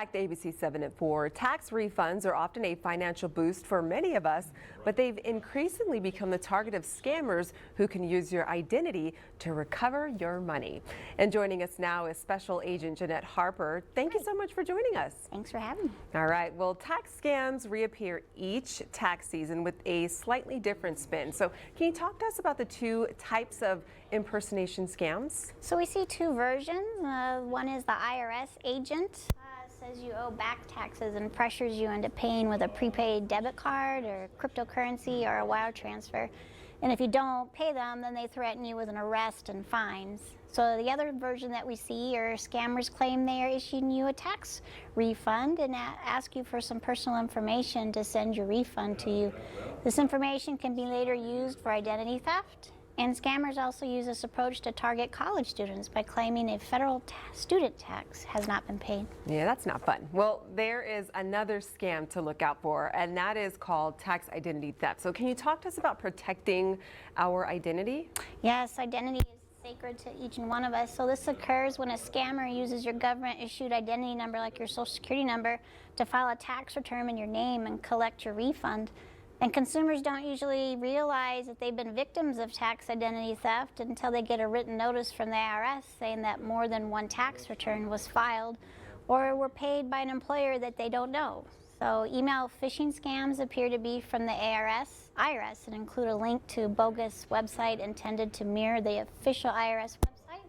back to ABC-7 at 4. Tax refunds are often a financial boost for many of us, but they've increasingly become the target of scammers who can use your identity to recover your money. And joining us now is Special Agent Jeanette Harper. Thank you so much for joining us. Thanks for having me. All right, well, tax scams reappear each tax season with a slightly different spin. So can you talk to us about the two types of impersonation scams? So we see two versions. One is the IRS agent. Says you owe back taxes and pressures you into paying with a prepaid debit card or cryptocurrency or a wire transfer. And if you don't pay them, then they threaten you with an arrest and fines. So the other version that we see are scammers claim they are issuing you a tax refund and ask you for some personal information to send your refund to you. This information can be later used for identity theft. And scammers also use this approach to target college students by claiming a federal student tax has not been paid. Yeah, that's not fun. Well, there is another scam to look out for, and that is called tax identity theft. So can you talk to us about protecting our identity? Yes, identity is sacred to each and one of us. So this occurs when a scammer uses your government-issued identity number, like your social security number, to file a tax return in your name and collect your refund. And consumers don't usually realize that they've been victims of tax identity theft until they get a written notice from the IRS saying that more than one tax return was filed or were paid by an employer that they don't know. So email phishing scams appear to be from the IRS and include a link to a bogus website intended to mirror the official IRS website.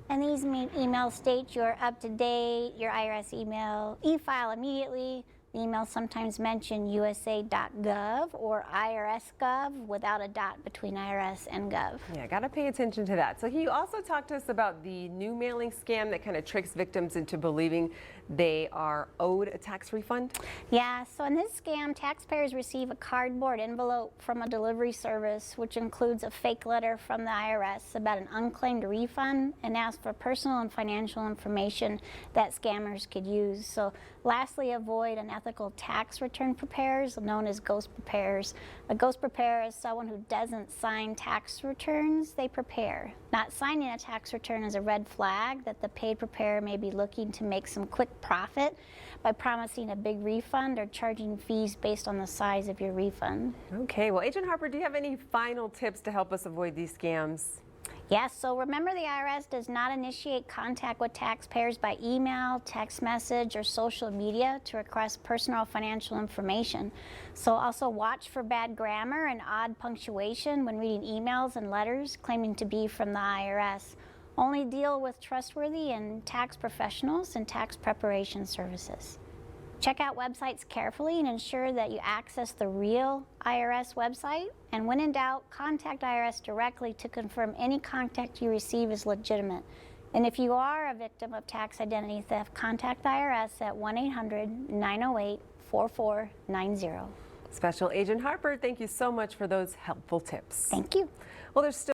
And these emails state you're up to date, your IRS email, e-file immediately. The emails sometimes mention USA.gov or IRS.gov without a dot between IRS and gov. Yeah, got to pay attention to that. So can you also talk to us about the new mailing scam that kind of tricks victims into believing they are owed a tax refund? Yeah, so in this scam, taxpayers receive a cardboard envelope from a delivery service, which includes a fake letter from the IRS about an unclaimed refund and ask for personal and financial information that scammers could use. So lastly, avoid unethical tax return preparers, known as ghost preparers. A ghost preparer is someone who doesn't sign tax returns they prepare. Not signing a tax return is a red flag that the paid preparer may be looking to make some quick profit by promising a big refund or charging fees based on the size of your refund. Okay, well, Agent Harper, do you have any final tips to help us avoid these scams? Yes, so remember the IRS does not initiate contact with taxpayers by email, text message, or social media to request personal financial information. So also watch for bad grammar and odd punctuation when reading emails and letters claiming to be from the IRS. Only deal with trustworthy and tax professionals and tax preparation services. Check out websites carefully and ensure that you access the real IRS website. And when in doubt, contact IRS directly to confirm any contact you receive is legitimate. And if you are a victim of tax identity theft, contact IRS at 1-800-908-4490. Special Agent Harper, thank you so much for those helpful tips. Thank you. Well, there's still